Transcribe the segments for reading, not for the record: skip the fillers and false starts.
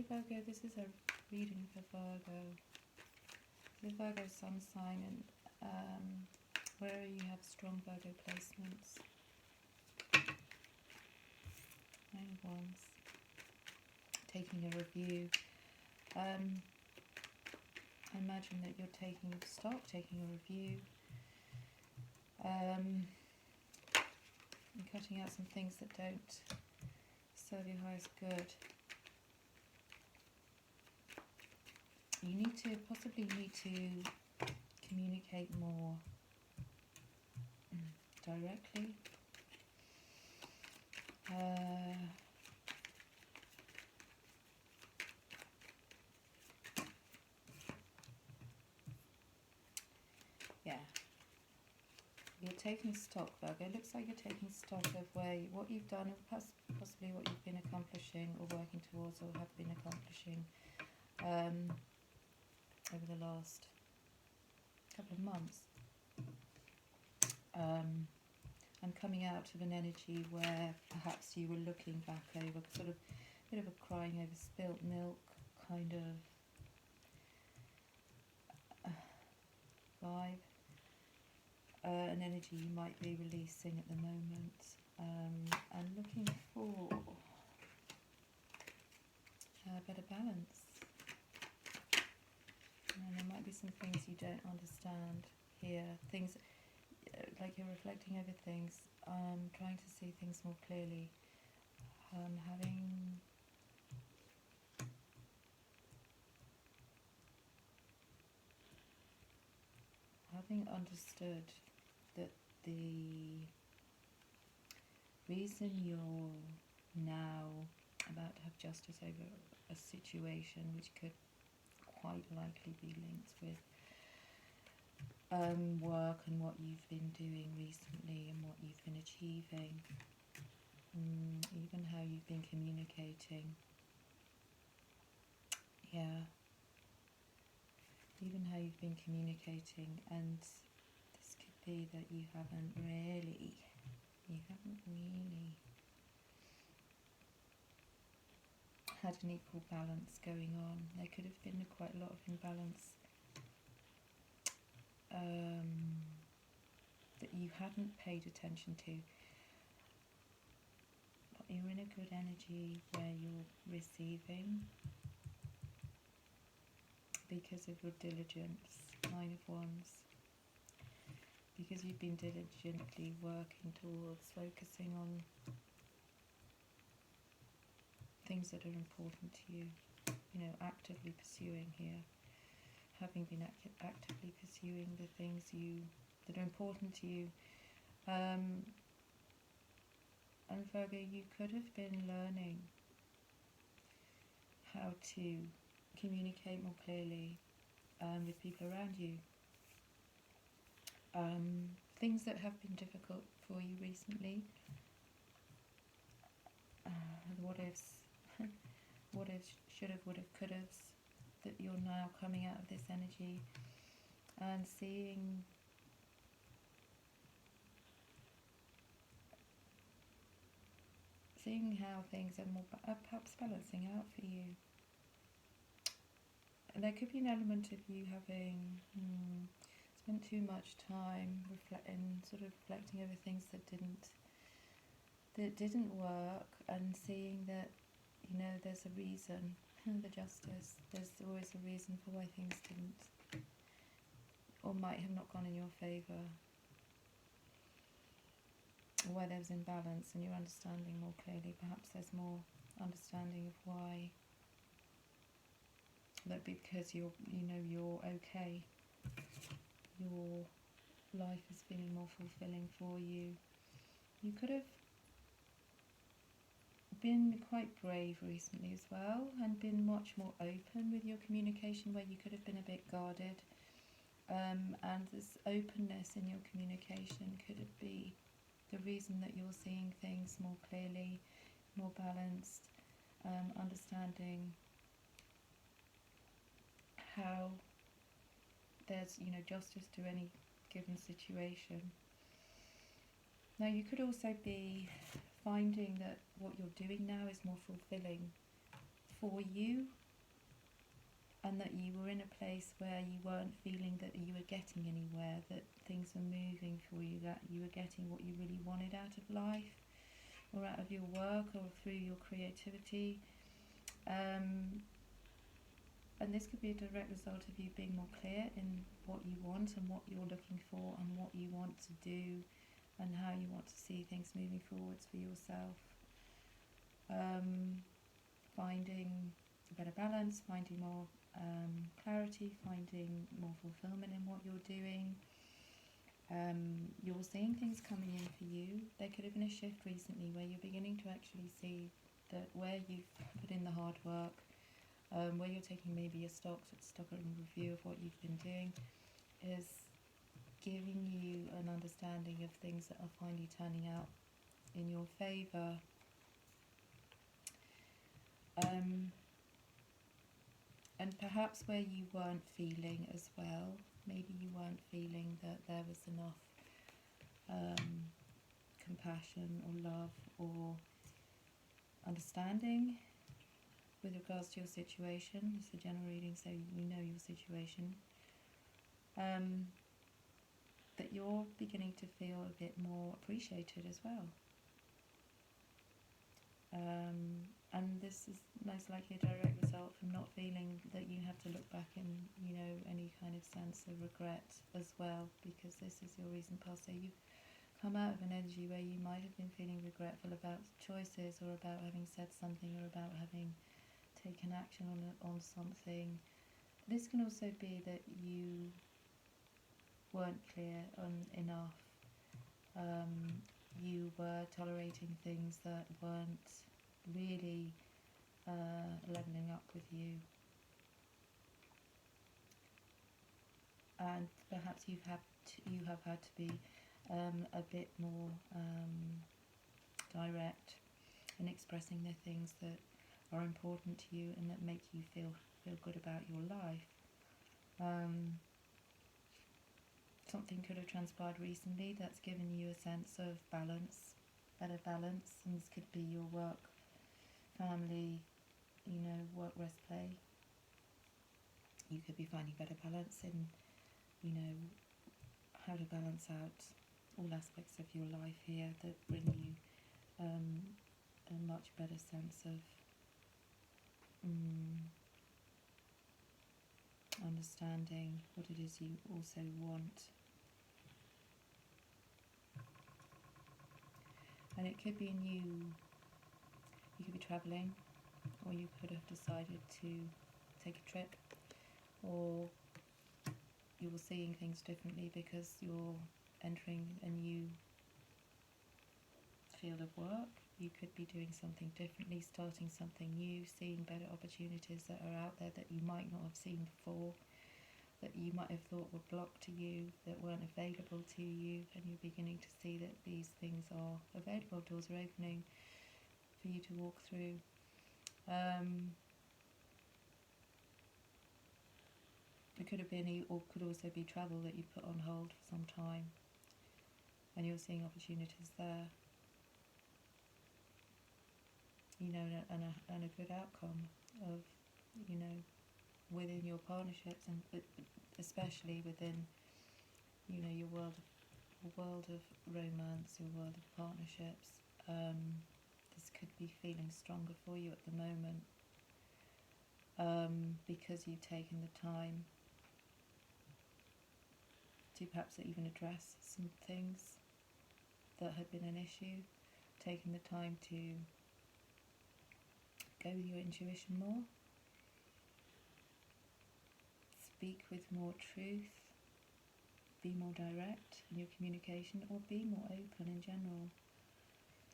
Virgo, this is a reading for Virgo. The Virgo sun sign, and where you have strong Virgo placements. Nine of Wands. Taking a review. I imagine that you're taking stock, taking a review. And cutting out some things that don't serve your highest good. You possibly need to communicate more directly. Yeah. You're taking stock, Virgo. It looks like you're taking stock of what you've done, or possibly what you've been accomplishing or working towards or have been accomplishing over the last couple of months. And coming out of an energy where perhaps you were looking back over, sort of a bit of a crying over spilt milk kind of vibe. An energy you might be releasing at the moment, and looking for a better balance. And there might be some things you don't understand here, things like you're reflecting over things, trying to see things more clearly, having understood that the reason you're now about to have justice over a situation which could quite likely be linked with work and what you've been doing recently and what you've been achieving, even how you've been communicating. Yeah. Even how you've been communicating, and this could be that you haven't really had an equal balance going on. There could have been quite a lot of imbalance that you hadn't paid attention to. But you're in a good energy where you're receiving because of your diligence, 9 of Wands. Because you've been diligently working towards focusing on things that are important to you, actively pursuing here, having been actively pursuing the things that are important to you. And Virgo, you could have been learning how to communicate more clearly with people around you. Things that have been difficult for you recently, what ifs, should have, would have, could have, that you're now coming out of this energy and seeing how things are more perhaps balancing out for you. And there could be an element of you having spent too much time reflecting over things that didn't work, and seeing that there's a reason. The justice, there's always a reason for why things didn't or might have not gone in your favour, or why there was imbalance, and you're understanding more clearly. Perhaps there's more understanding of why. That because you're okay, your life is feeling more fulfilling for you. You could have been quite brave recently as well, and been much more open with your communication, where you could have been a bit guarded, and this openness in your communication could be the reason that you're seeing things more clearly, more balanced, understanding how there's justice to any given situation. Now you could also be finding that what you're doing now is more fulfilling for you, and that you were in a place where you weren't feeling that you were getting anywhere, that things were moving for you, that you were getting what you really wanted out of life, or out of your work, or through your creativity. And this could be a direct result of you being more clear in what you want and what you're looking for and what you want to do and how you want to see things moving forwards for yourself. Finding a better balance, finding more clarity, finding more fulfillment in what you're doing. You're seeing things coming in for you. There could have been a shift recently where you're beginning to actually see that where you've put in the hard work, where you're taking maybe a stock review of what you've been doing, is giving you an understanding of things that are finally turning out in your favour. And perhaps where you weren't feeling as well, maybe you weren't feeling that there was enough compassion or love or understanding with regards to your situation. It's a general reading, so you know your situation. That you're beginning to feel a bit more appreciated as well. And this is most likely a direct result from not feeling that you have to look back in, any kind of sense of regret as well, because this is your recent past. So you've come out of an energy where you might have been feeling regretful about choices, or about having said something, or about having taken action on something. This can also be that you weren't clear enough. You were tolerating things that weren't really leveling up with you, and perhaps you have had to be a bit more direct in expressing the things that are important to you and that make you feel good about your life. Something could have transpired recently that's given you a sense of balance, better balance, and this could be your work, family, work, rest, play. You could be finding better balance in, how to balance out all aspects of your life here that bring you a much better sense of understanding what it is you also want. And it could be you could be travelling, or you could have decided to take a trip, or you're seeing things differently because you're entering a new field of work. You could be doing something differently, starting something new, seeing better opportunities that are out there that you might not have seen before, that you might have thought were blocked to you, that weren't available to you, and you're beginning to see that these things are available. Doors are opening for you to walk through. It could have been, or could also be, travel that you put on hold for some time, and you're seeing opportunities there, and a good outcome of, within your partnerships, and especially within, your world of romance, your world of partnerships. This could be feeling stronger for you at the moment, because you've taken the time to perhaps even address some things that had been an issue, taking the time to go with your intuition more, speak with more truth, be more direct in your communication, or be more open in general.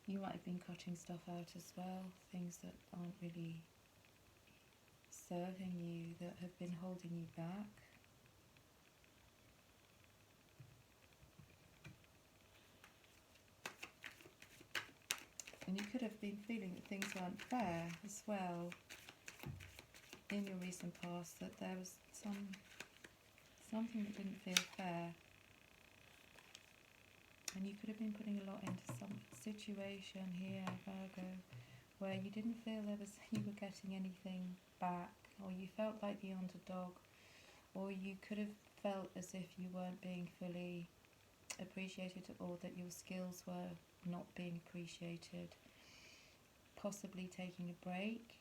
You might have been cutting stuff out as well, things that aren't really serving you, that have been holding you back. And you could have been feeling that things weren't fair as well in your recent past, that there was something that didn't feel fair. And you could have been putting a lot into some situation here, Virgo, where you didn't feel you were getting anything back, or you felt like the underdog, or you could have felt as if you weren't being fully appreciated, or that your skills were not being appreciated. Possibly taking a break,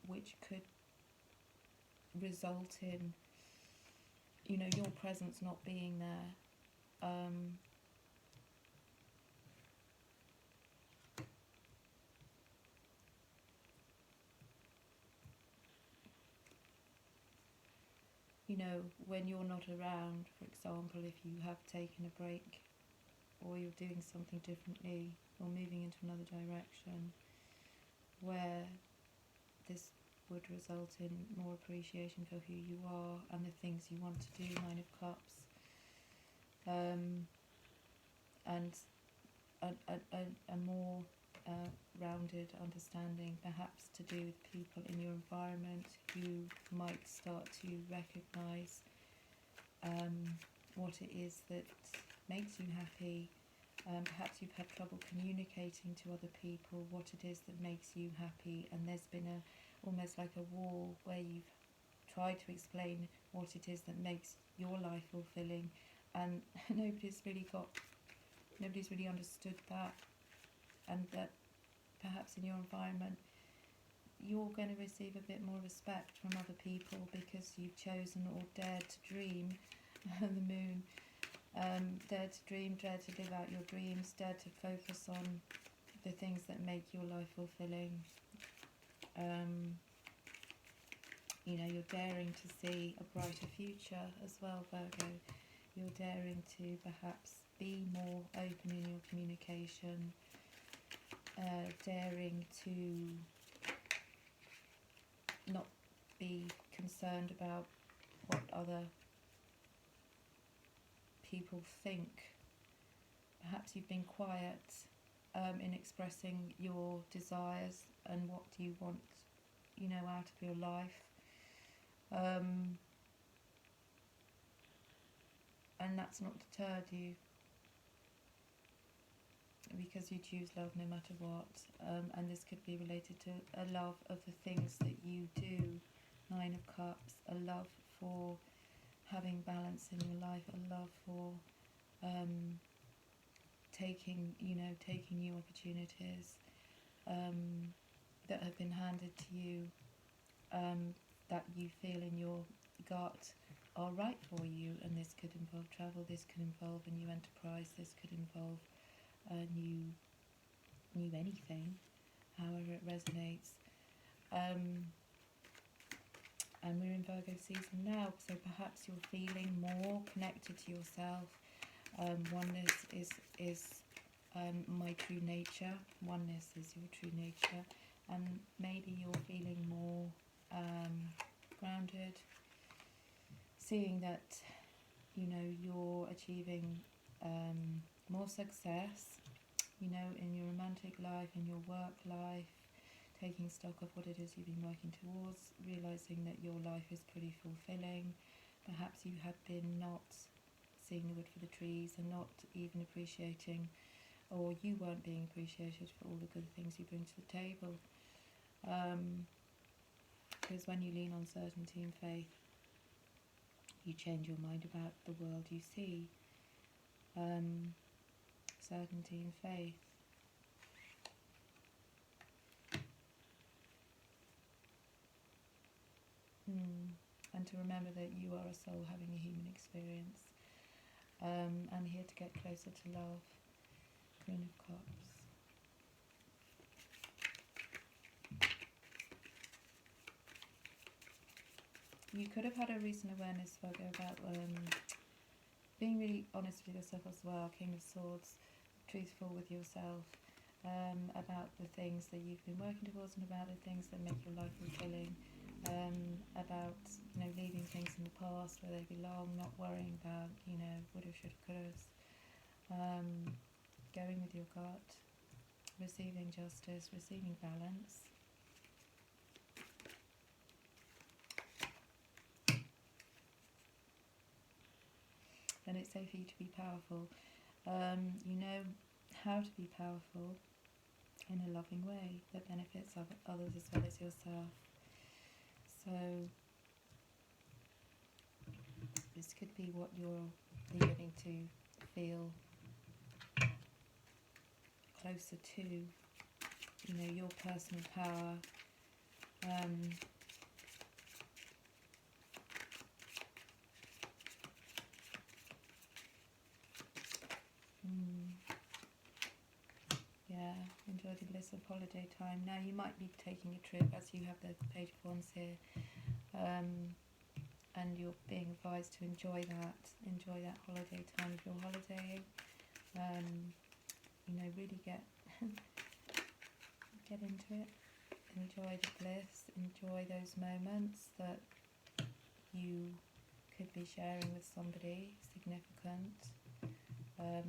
which could result in, your presence not being there. When you're not around, for example, if you have taken a break, or you're doing something differently, or moving into another direction, where this would result in more appreciation for who you are and the things you want to do, 9 of Cups, and a more rounded understanding, perhaps to do with people in your environment who might start to recognise what it is that makes you happy. Perhaps you've had trouble communicating to other people what it is that makes you happy, and there's been almost like a wall where you've tried to explain what it is that makes your life fulfilling, and nobody's really understood that, and that perhaps in your environment you're going to receive a bit more respect from other people because you've chosen or dared to dream. The moon, dare to dream, dare to live out your dreams, dare to focus on the things that make your life fulfilling. You're daring to see a brighter future as well, Virgo. You're daring to perhaps be more open in your communication, daring to not be concerned about what other people think. Perhaps you've been quiet in expressing your desires and what you want, out of your life. And that's not deterred you, because you choose love no matter what, and this could be related to a love of the things that you do, 9 of Cups, a love for having balance in your life, a love for taking new opportunities that have been handed to you, that you feel in your gut are right for you. And this could involve travel, this could involve a new enterprise, this could involve a new anything, however it resonates. And we're in Virgo season now, so perhaps you're feeling more connected to yourself. Oneness is my true nature. Oneness is your true nature, and maybe you're feeling more grounded, seeing that you're achieving more success, in your romantic life, in your work life, taking stock of what it is you've been working towards, realising that your life is pretty fulfilling. Perhaps you had been not seeing the wood for the trees and not even appreciating, or you weren't being appreciated for all the good things you bring to the table. Because when you lean on certainty and faith, you change your mind about the world you see. Certainty and faith. And to remember that you are a soul having a human experience, and here to get closer to love. Queen of Cups. You could have had a recent awareness, Virgo, about being really honest with yourself as well. King of Swords, truthful with yourself, about the things that you've been working towards and about the things that make your life fulfilling. About leaving things in the past where they belong, not worrying about woulda, shoulda, couldas, going with your gut, receiving justice, receiving balance. And it's safe for you to be powerful. You know how to be powerful. in a loving way that benefits others as well as yourself. So this could be what you're beginning to feel closer to, you know, your personal power. Yeah, enjoy the bliss of holiday time. Now you might be taking a trip, as you have the Page of Wands here, and you're being advised to enjoy that holiday time if you're holidaying. You know, really get into it. Enjoy the bliss. Enjoy those moments that you could be sharing with somebody significant.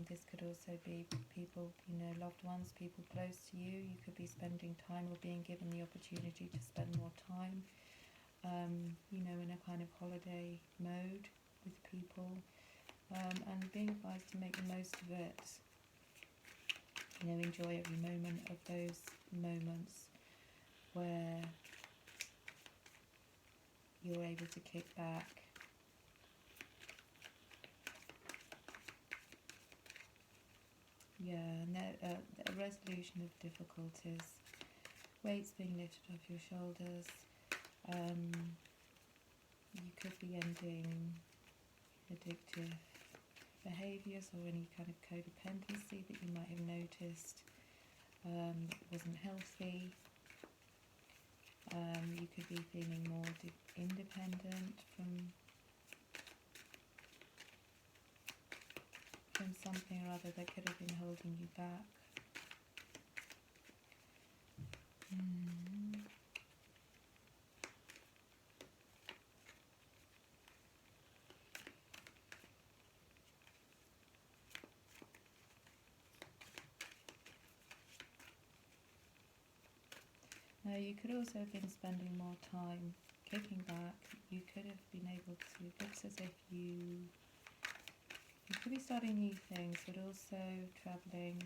This could also be people, you know, loved ones, people close to you. You could be spending time or being given the opportunity to spend more time, you know, in a kind of holiday mode with people, and being advised to make the most of it. You know, enjoy every moment of those moments where you're able to kick back. Yeah, and a resolution of difficulties, weights being lifted off your shoulders. You could be ending addictive behaviours or any kind of codependency that you might have noticed that wasn't healthy. You could be feeling more independent from something or other that could have been holding you back. Now you could also have been spending more time kicking back. You could have been able to, it looks as if you could be starting new things, but also travelling,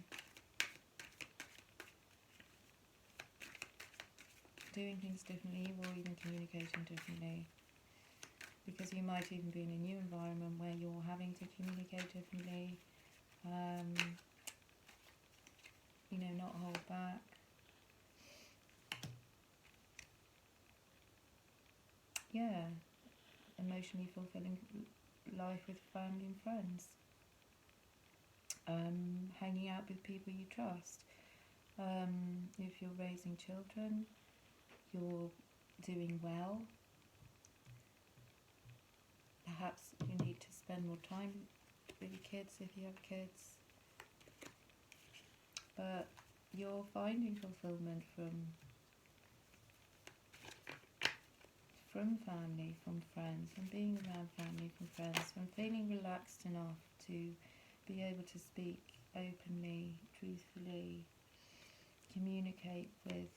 doing things differently, or even communicating differently. Because you might even be in a new environment where you're having to communicate differently, you know, not hold back. Yeah, emotionally fulfilling life with family and friends. Hanging out with people you trust. If you're raising children, you're doing well. Perhaps you need to spend more time with your kids if you have kids. But you're finding fulfillment from family, from friends, from being around family, from friends, from feeling relaxed enough to be able to speak openly, truthfully, communicate with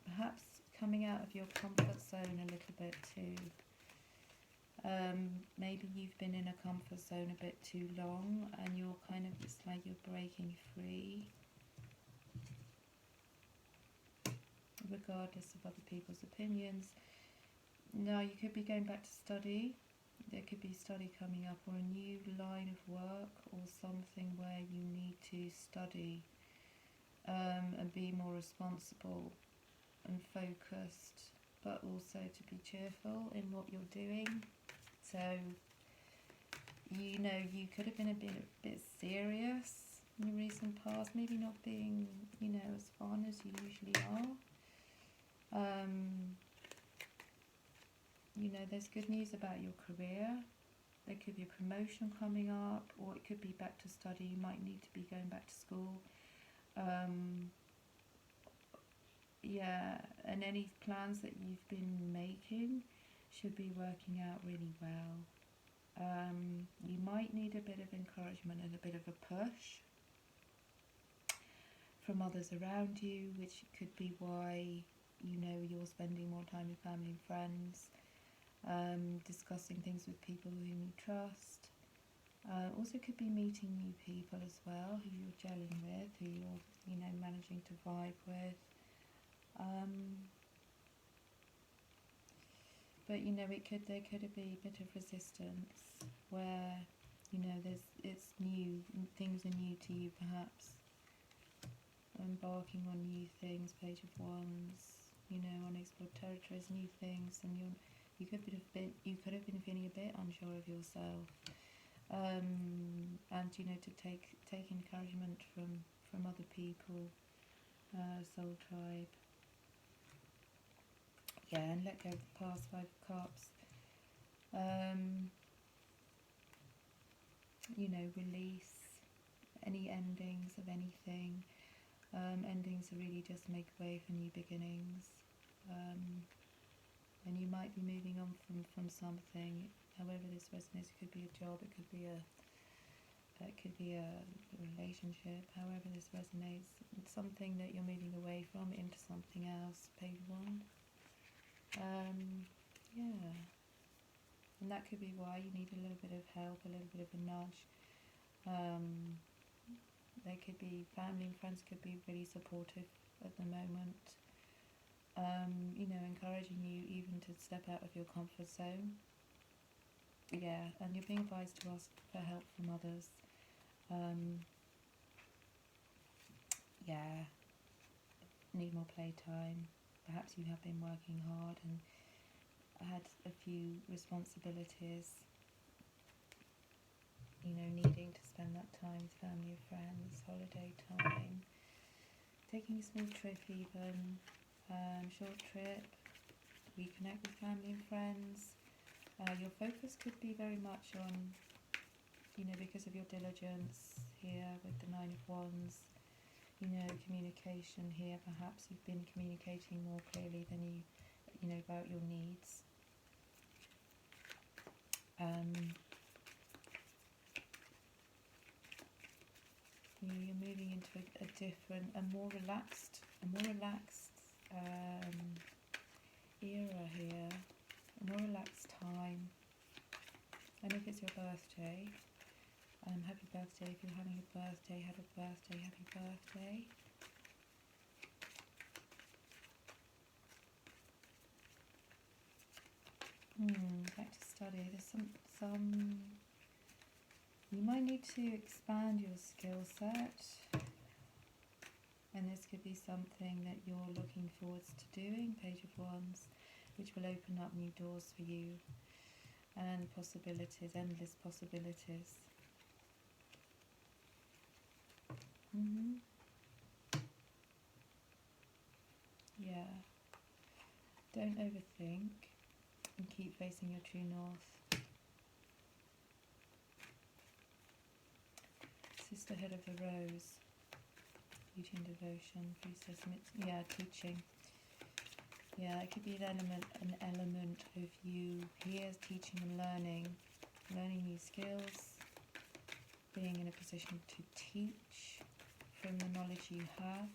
perhaps coming out of your comfort zone a little bit too. Maybe you've been in a comfort zone a bit too long and you're kind of, it's like you're breaking free, regardless of other people's opinions. Now you could be going back to study. There could be study coming up, or a new line of work, or something where you need to study and be more responsible and focused, but also to be cheerful in what you're doing. So, you know, you could have been a bit serious in the recent past, maybe not being, you know, as fun as you usually are. You know, there's good news about your career. There could be a promotion coming up, or it could be back to study. You might need to be going back to school. Yeah, and any plans that you've been making should be working out really well. You might need a bit of encouragement and a bit of a push from others around you, which could be why, you know, you're spending more time with family and friends, discussing things with people whom you trust. Also could be meeting new people as well, who you're gelling with, who you're, managing to vibe with. But there could be a bit of resistance where it's new, things are new to you, perhaps embarking on new things. Page of Wands, unexplored territories, new things, and you could have been feeling a bit unsure of yourself, and to take encouragement from other people, soul tribe. Yeah, and let go of the past. 5 of Cups. Release any endings of anything. Endings are really just make way for new beginnings. And you might be moving on from something. However this resonates, it could be a job, it could be a relationship. However this resonates, it's something that you're moving away from into something else. Page 1. Yeah, and that could be why you need a little bit of help, a little bit of a nudge. There could be family and friends could be really supportive at the moment, encouraging you even to step out of your comfort zone. Yeah, and you're being advised to ask for help from others. Yeah, need more playtime. Perhaps you have been working hard and had a few responsibilities, needing to spend that time with family or friends, holiday time, taking a small trip even, short trip, reconnect with family and friends. Your focus could be very much on, because of your diligence here with the 9 of Wands, communication here. Perhaps you've been communicating more clearly than you about your needs. You're moving into a different, a more relaxed era here, a more relaxed time. And if it's your birthday, happy birthday. If you're having a birthday, happy birthday. Back to study. There's some you might need to expand your skill set, and this could be something that you're looking forwards to doing. Page of Wands, which will open up new doors for you and possibilities, endless possibilities. Yeah. Don't overthink and keep facing your true north. Sisterhood of the Rose, beauty and devotion, priestess, yeah, teaching. Yeah, it could be an element of you here teaching and learning new skills, being in a position to teach from the knowledge you have.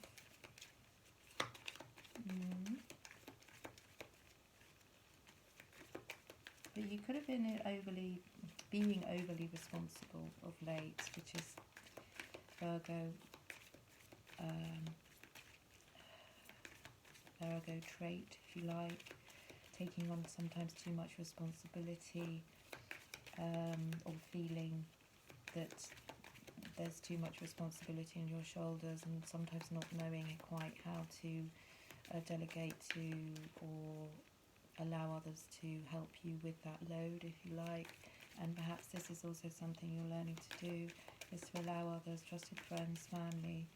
But you could have been being overly responsible of late, which is Virgo trait, if you like, taking on sometimes too much responsibility, or feeling that there's too much responsibility on your shoulders, and sometimes not knowing quite how to delegate to or allow others to help you with that load, if you like. And perhaps this is also something you're learning to do, is to allow others, trusted friends, family,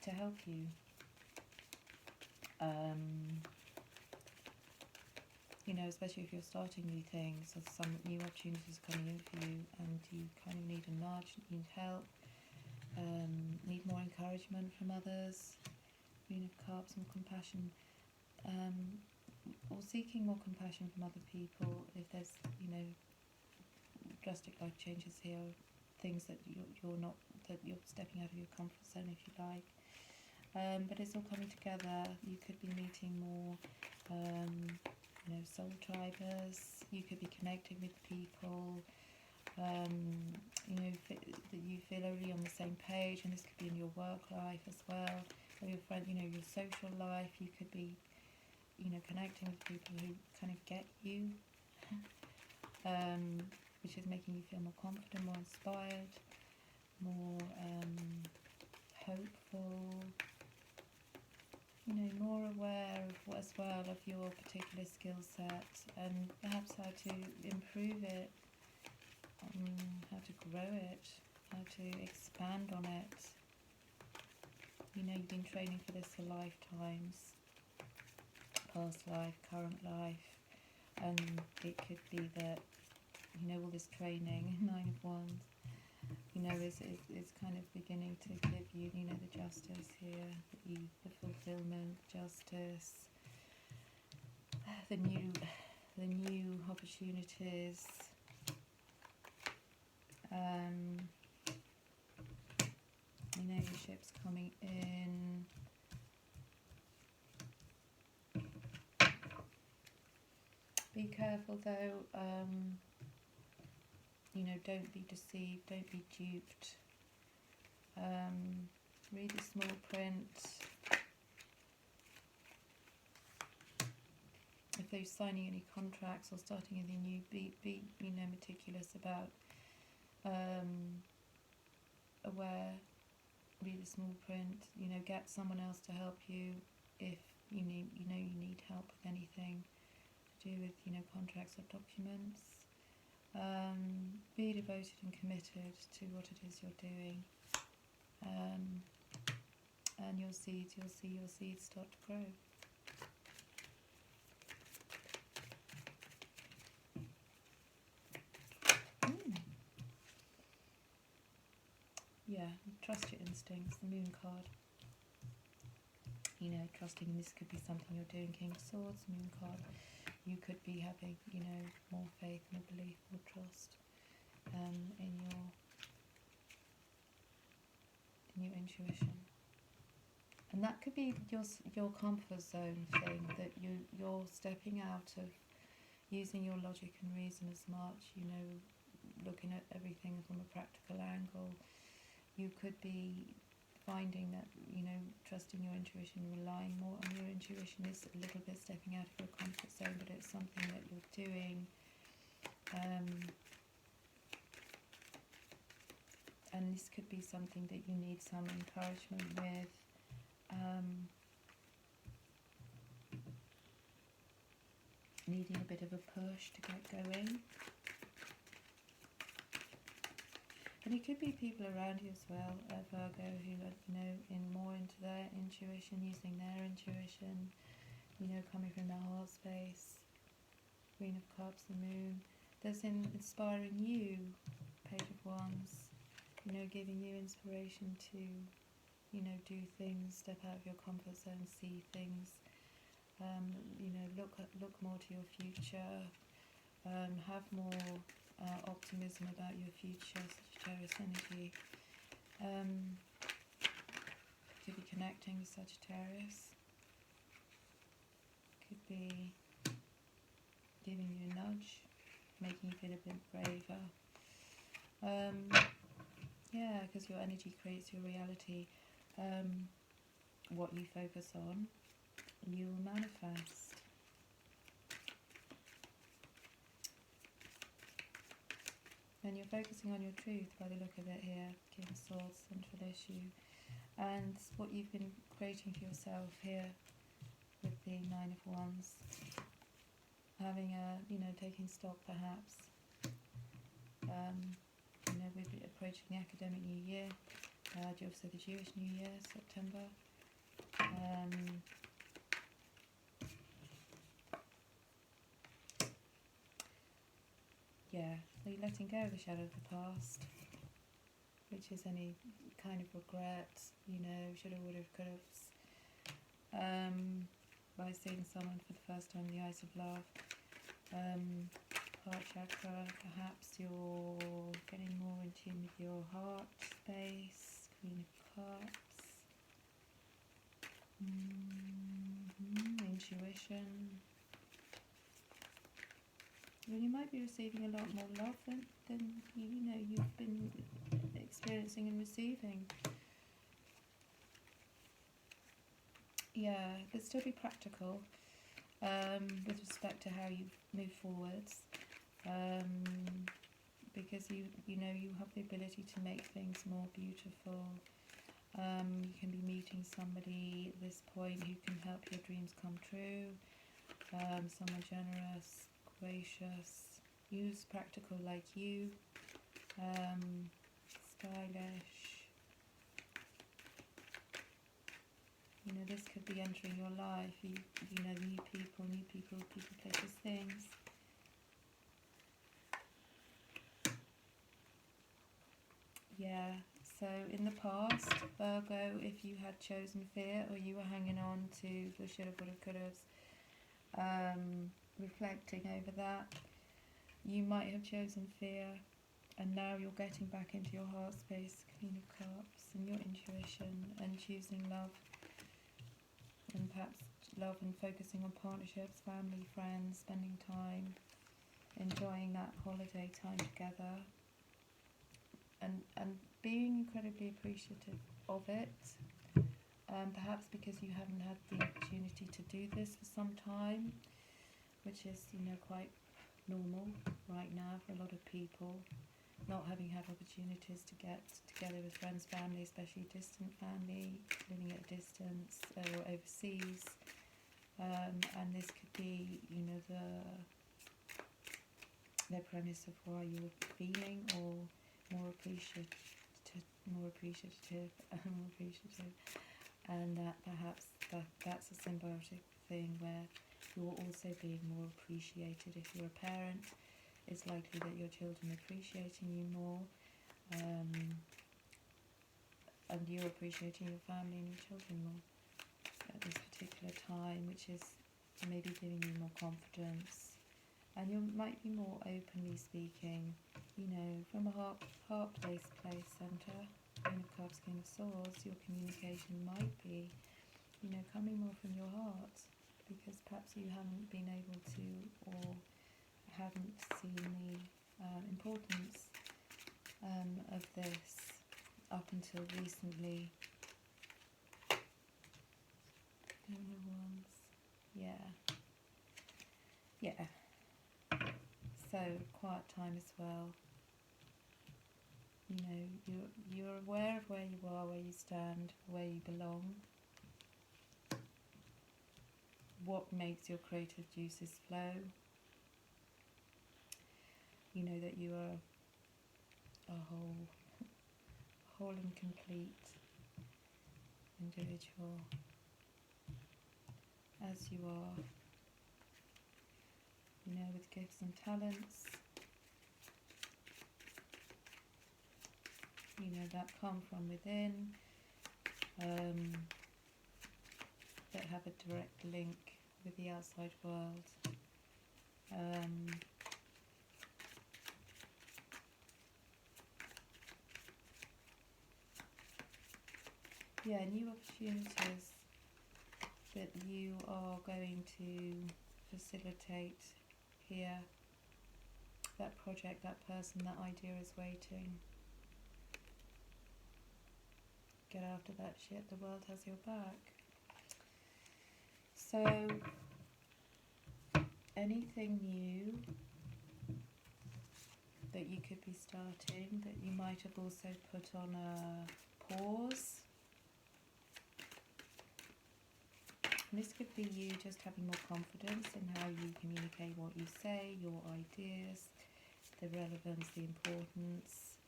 to help you. Especially if you're starting new things, or some new opportunities coming in for you, and you kind of need a nudge, need help, need more encouragement from others. Queen of Cups, and compassion, or seeking more compassion from other people if there's drastic life changes here, things that you're stepping out of your comfort zone, if you like. But it's all coming together. You could be meeting more soul tribers. You could be connecting with people you know, that you feel only on the same page, and this could be in your work life as well, or your friend, you know, your social life. You could be, you know, connecting with people who kind of get you, which is making you feel more confident, more inspired, more hopeful, you know, more aware of as well of your particular skill set, and perhaps how to improve it, how to grow it, how to expand on it. You know, you've been training for this for lifetimes, past life, current life, and it could be that, you know, all this training, 9 of Wands, you know, is kind of beginning to give you, you know, the justice here, the fulfillment, justice, the new opportunities, you know, your ship's coming in. Be careful though, you know, don't be deceived, don't be duped. Read the small print. If they're signing any contracts or starting anything new, be you know, meticulous about, aware. Read the small print. You know, get someone else to help you if you need help with anything to do with, you know, contracts or documents. Be devoted and committed to what it is you're doing, and you'll see your seeds start to grow. Yeah, trust your instincts. The Moon card. You know, trusting, and this could be something you're doing. King of Swords, Moon card. You could be having, you know, more faith and a belief or trust in your intuition, and that could be your comfort zone thing, that you're stepping out of using your logic and reason as much. You know, looking at everything from a practical angle. You could be finding that, you know, trusting your intuition, relying more on your intuition is a little bit stepping out of your comfort zone, but it's something that you're doing. And this could be something that you need some encouragement with. Needing a bit of a push to get going. And it could be people around you as well, Virgo, who are, you know, more into their intuition, using their intuition, you know, coming from their heart space. Queen of Cups, the Moon. There's inspiring you, Page of Wands, you know, giving you inspiration to, you know, do things, step out of your comfort zone, see things, you know, look more to your future, have more optimism about your future, Sagittarius energy. Could be connecting with Sagittarius. Could be giving you a nudge, making you feel a bit braver. Yeah, because your energy creates your reality. What you focus on, you will manifest. And you're focusing on your truth by the look of it here, King of Swords, central issue. And what you've been creating for yourself here with the 9 of Wands. Having you know, taking stock perhaps. You know, we're approaching the academic new year. Also the Jewish New Year, September. Yeah, so you're letting go of the shadow of the past, which is any kind of regret, you know, shoulda, woulda, coulda, by seeing someone for the first time in the eyes of love. Heart chakra, perhaps you're getting more in tune with your heart space, Queen of Cups. Intuition. Well, you might be receiving a lot more love than you've been experiencing and receiving. Yeah, but still be practical with respect to how you move forwards, because you have the ability to make things more beautiful. You can be meeting somebody at this point who can help your dreams come true. Someone generous, gracious, use practical like you, stylish. This could be entering your life. New people, places, things. Yeah, so in the past, Virgo, if you had chosen fear or you were hanging on to the shoulda, woulda, coulda, reflecting over that, you might have chosen fear, and now you're getting back into your heart space, Queen of Cups, and your intuition, and choosing love, and perhaps love and focusing on partnerships, family, friends, spending time, enjoying that holiday time together, and being incredibly appreciative of it, perhaps because you haven't had the opportunity to do this for some time, which is quite normal right now for a lot of people, not having had opportunities to get together with friends, family, especially distant family, living at a distance or overseas, and this could be the premise of why you're feeling or more appreciative, and that perhaps that's a symbiotic thing where you're also being more appreciated. If you're a parent, it's likely that your children are appreciating you more, and you're appreciating your family and your children more at this particular time, which is maybe giving you more confidence, and you might be more openly speaking, from a heart place center. Queen of Cups, King of Swords, your communication might be, coming more from your heart, because perhaps you haven't been able to, or haven't seen the importance of this up until recently. Yeah. So quiet time as well. You're aware of where you are, where you stand, where you belong, what makes your creative juices flow. You know that you are a whole and complete individual as you are, with gifts and talents, that come from within, that have a direct link with the outside world. New opportunities that you are going to facilitate here. That project, that person, that idea is waiting. Get after that shit, the world has your back. So, anything new that you could be starting that you might have also put on a pause. And this could be you just having more confidence in how you communicate what you say, your ideas, the relevance, the importance.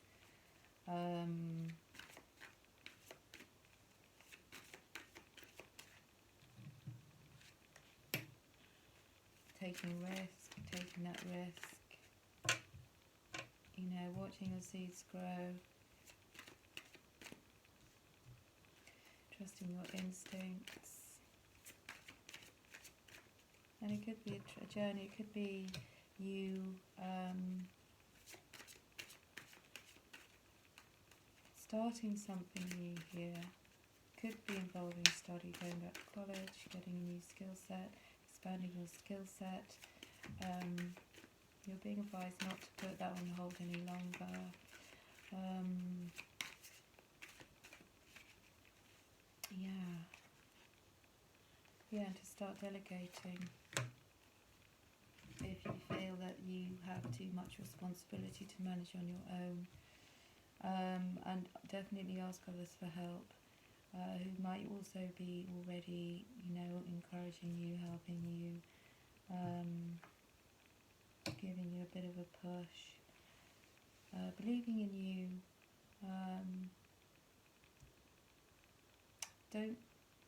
Taking that risk, watching your seeds grow, trusting your instincts. And it could be a journey, it could be you starting something new here. Could be involving study, going back to college, getting a new skill set, expanding your skill set, You're being advised not to put that on hold any longer. Yeah, to start delegating if you feel that you have too much responsibility to manage on your own. And definitely ask others for help, who might also be already, encouraging you, helping you, giving you a bit of a push, believing in you.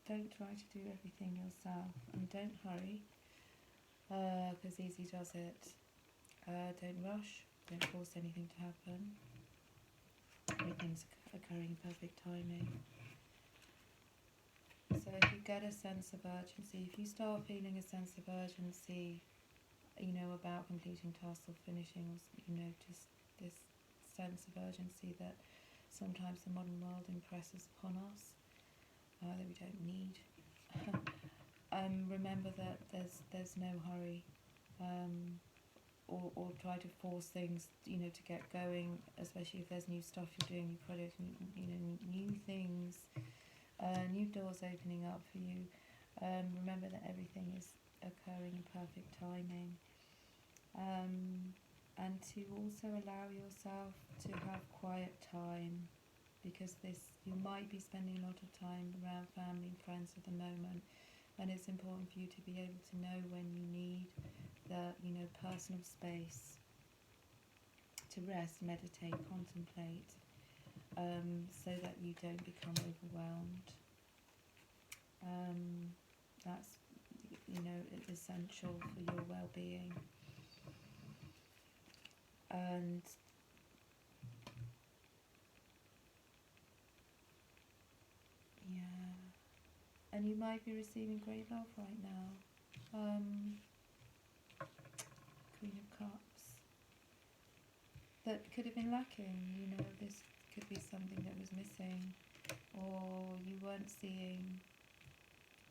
Don't try to do everything yourself, and don't hurry, because easy does it. Don't rush, don't force anything to happen. Everything's occurring in perfect timing. So if you get a sense of urgency, if you start feeling a sense of urgency, about completing tasks or finishing, or, just this sense of urgency that sometimes the modern world impresses upon us, that we don't need. Remember that there's no hurry, or try to force things, to get going, especially if there's new stuff you're doing, new projects, new things, new doors opening up for you. Remember that everything is occurring in perfect timing, and to also allow yourself to have quiet time, because you might be spending a lot of time around family and friends at the moment, and it's important for you to be able to know when you need the personal space to rest, meditate, contemplate, so that you don't become overwhelmed. That's essential for your well-being. And and you might be receiving great love right now. Queen of Cups. That could have been lacking, this could be something that was missing, or you weren't seeing,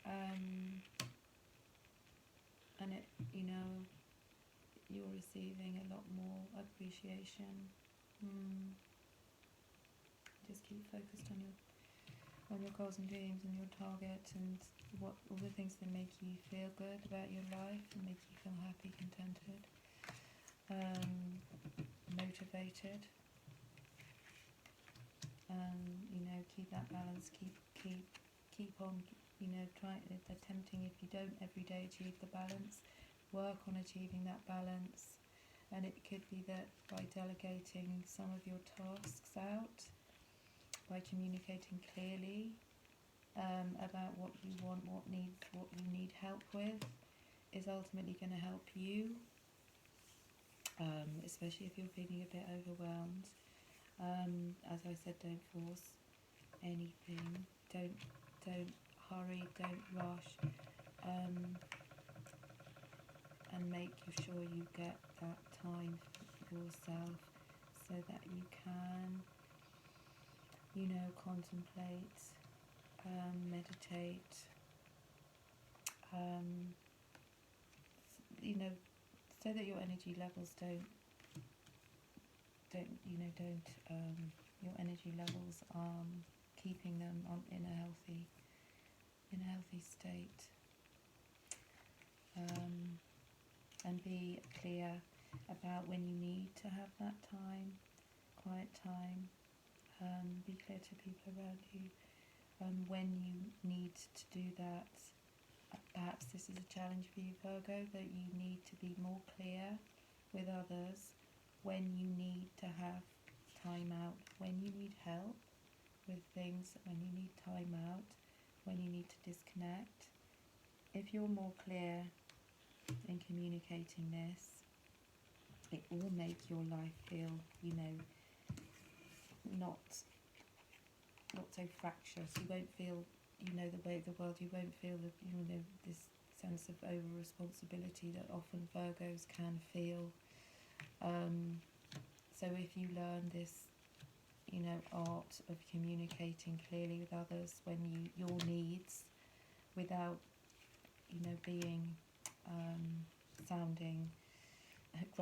and it, you're receiving a lot more appreciation. Just keep focused on your goals and dreams and your target, and all the things that make you feel good about your life and make you feel happy, contented, motivated. Keep that balance. Keep on. Attempting, if you don't every day achieve the balance, work on achieving that balance. And it could be that by delegating some of your tasks out, by communicating clearly about what you want, what you need help with, is ultimately going to help you, especially if you're feeling a bit overwhelmed. As I said, don't force anything, don't hurry, don't rush, and make sure you get that time for yourself, so that you can contemplate, meditate, so that your energy levels your energy levels, keeping them in a healthy state, and be clear about when you need to have that time, quiet time. Be clear to people around you when you need to do that. Perhaps this is a challenge for you, Virgo, that you need to be more clear with others when you need to have time out, when you need help with things, when you need time out, when you need to disconnect. If you're more clear in communicating this, it will make your life feel, not so fractious. You won't feel, the way of the world. You won't feel this sense of over responsibility that often Virgos can feel. So if you learn this, art of communicating clearly with others when your needs, without, being sounding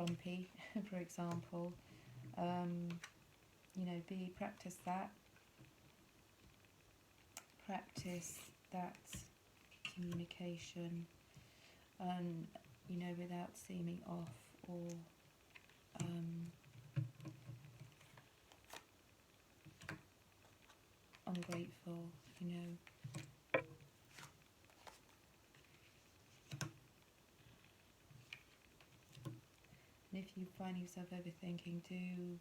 frumpy, for example. You know, practice that communication, and you know, without seeming off or ungrateful, you know. And if you find yourself overthinking,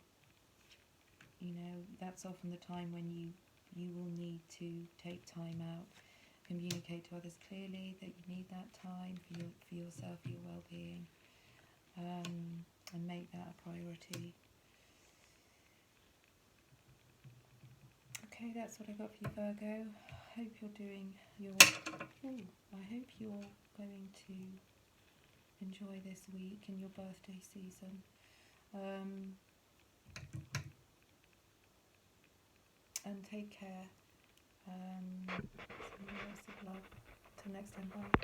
you know, that's often the time when you will need to take time out, communicate to others clearly that you need that time for yourself, for your well-being, and make that a priority. Okay, that's what I got for you, Virgo. I hope you're doing I hope you're going to enjoy this week in your birthday season. And take care. Lots of love. Till next time, bye.